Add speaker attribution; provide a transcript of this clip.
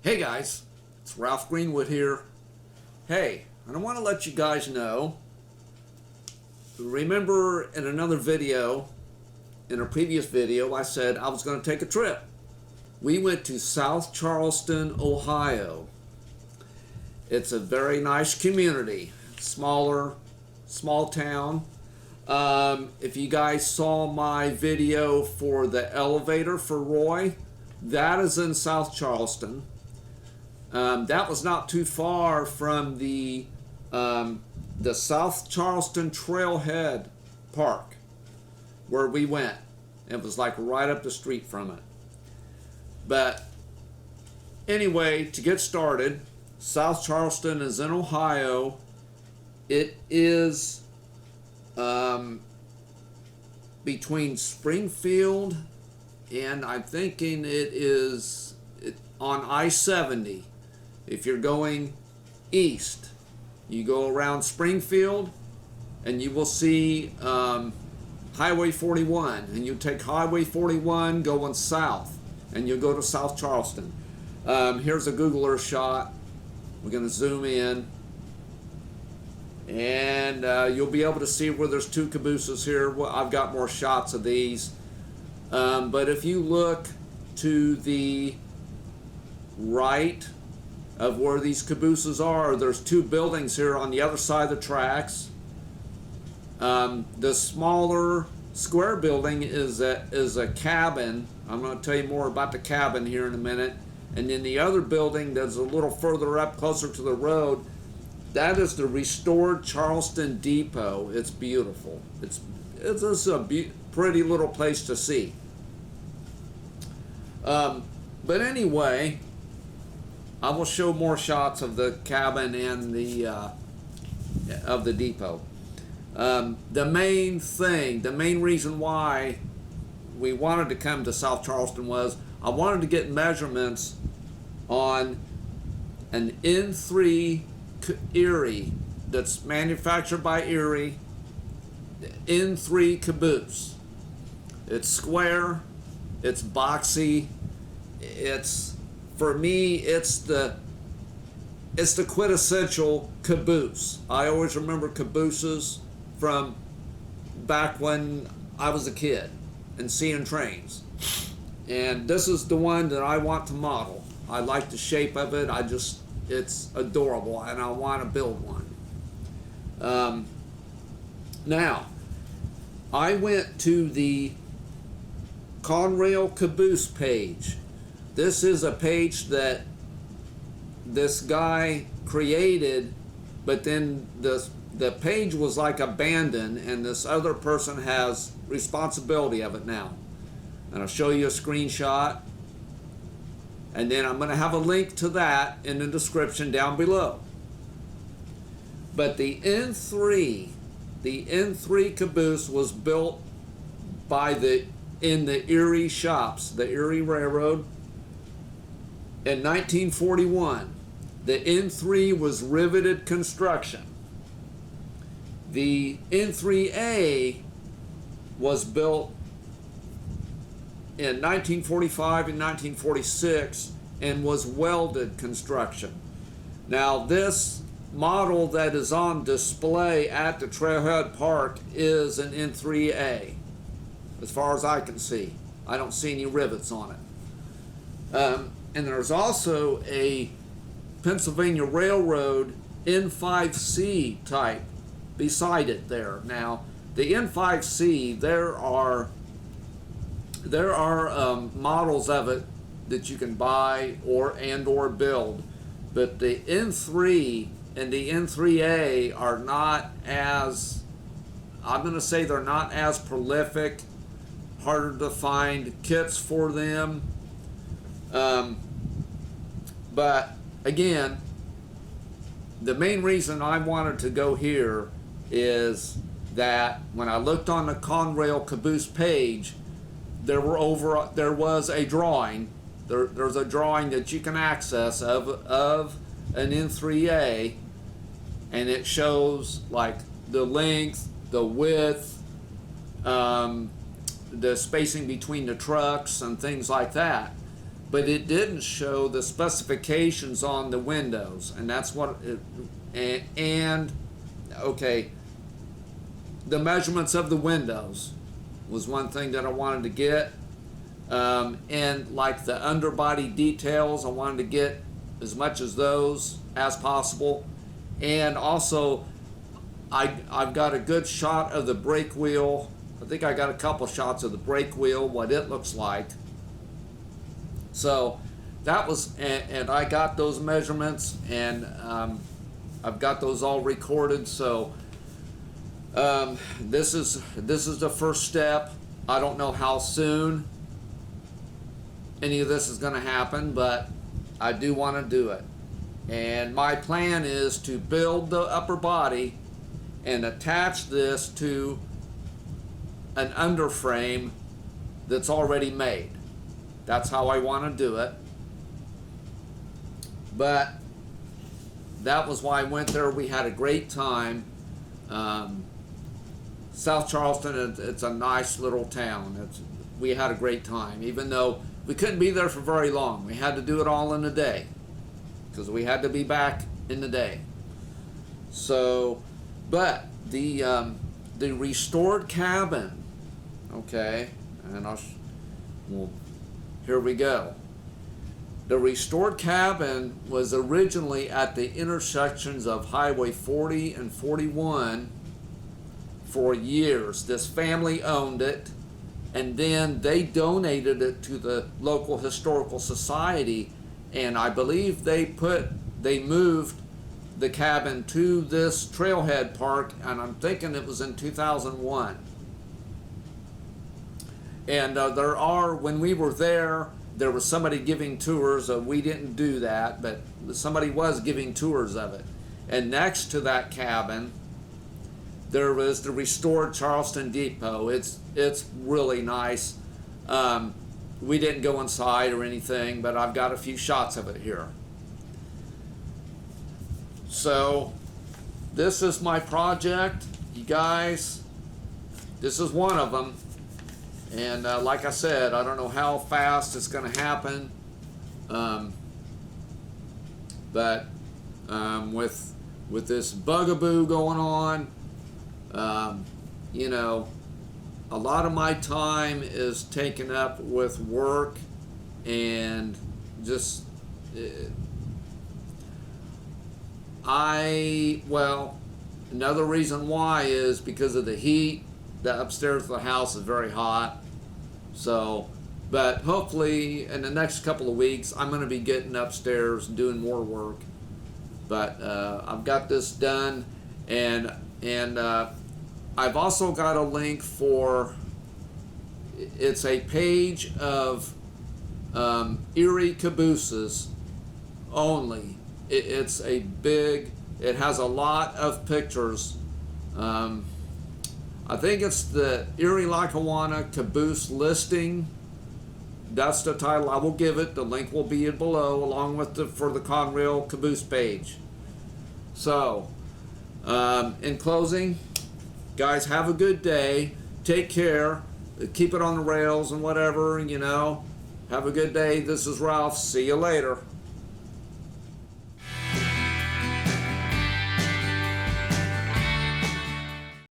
Speaker 1: Hey guys, it's Ralph Greenwood here. Hey, and I want to let you guys know, remember in another video, in a previous video, I said I was going to take a trip. We went to South Charleston, Ohio. It's a very nice community, small town. If you guys saw my video for the elevator for Roy, that is in South Charleston. That was not too far from the South Charleston Trailhead Park where we went. It was like right up the street from it. But anyway, to get started, South Charleston is in Ohio. It is between Springfield and I'm thinking it is on I-70. If you're going east, you go around Springfield and you will see Highway 41, and you take Highway 41 going south and you'll go to South Charleston. Here's a Google Earth shot. We're going to zoom in and you'll be able to see where there's two cabooses here. Well, I've got more shots of these, but if you look to the right of where these cabooses are, there's two buildings here on the other side of the tracks. The smaller square building is a cabin. I'm going to tell you more about the cabin here in a minute. And then the other building that's a little further up, closer to the road, that is the restored Charleston Depot. It's beautiful. It's just a pretty little place to see. But anyway, I will show more shots of the cabin and the of the depot. The main reason why we wanted to come to South Charleston was I wanted to get measurements on an N3 Erie that's manufactured by Erie, N3 Caboose. It's square, it's boxy, for me, it's the quintessential caboose. I always remember cabooses from back when I was a kid and seeing trains. And this is the one that I want to model. I like the shape of it. It's adorable, and I want to build one. Now, I went to the Conrail Caboose page. This is a page that this guy created, but then the page was like abandoned, and this other person has responsibility of it now. And I'll show you a screenshot, and then I'm going to have a link to that in the description down below. But the N3 Caboose was built in the Erie shops, the Erie Railroad. In 1941, the N3 was riveted construction. The N3A was built in 1945 and 1946 and was welded construction. Now, this model that is on display at the Trailhead Park is an N3A, as far as I can see. I don't see any rivets on it. And there's also a Pennsylvania Railroad N5C type beside it there. Now, the N5C, there are models of it that you can buy or build, but the N3 and the N3A are not as, I'm going to say they're not as prolific, harder to find kits for them. But again, the main reason I wanted to go here is that when I looked on the Conrail Caboose page, there was a drawing. There's a drawing that you can access of an N3A, and it shows like the length, the width, the spacing between the trucks and things like that. but it didn't show the specifications on the windows, and that's what and okay, the measurements of the windows was one thing that I wanted to get, and like the underbody details, I wanted to get as much as those as possible. And also I've got a good shot of the brake wheel. I think I got a couple shots of the brake wheel, what it looks like. So that was, and I got those measurements, and I've got those all recorded. So this is the first step. I don't know how soon any of this is going to happen, but I do want to do it. And my plan is to build the upper body and attach this to an underframe that's already made. That's how I want to do it. But that was why I went there. We had a great time. South Charleston, it's a nice little town. We had a great time, even though we couldn't be there for very long. We had to do it all in a day because we had to be back in the day. So, but the restored cabin, okay, and well, here we go. The restored cabin was originally at the intersections of Highway 40 and 41 for years. This family owned it, and then they donated it to the local historical society, and I believe they moved the cabin to this trailhead park, and I'm thinking it was in 2001. And when we were there was somebody giving tours. We didn't do that, but somebody was giving tours of it. And next to that cabin, there was the restored Charleston Depot. It's really nice. We didn't go inside or anything, but I've got a few shots of it here. So this is my project, you guys. This is one of them. And like I said, I don't know how fast it's going to happen. But with this bugaboo going on, you know, a lot of my time is taken up with work and just another reason why is because of the heat. The upstairs of the house is very hot. So, but hopefully in the next couple of weeks I'm going to be getting upstairs and doing more work. But I've got this done, and I've also got a link for, it's a page of Erie cabooses only. It's a big, it has a lot of pictures. I think it's the Erie Lackawanna Caboose listing. That's the title. I will give it. The link will be below, along with for the Conrail Caboose page. So, in closing, guys, have a good day. Take care. Keep it on the rails and whatever, you know. Have a good day. This is Ralph. See you later.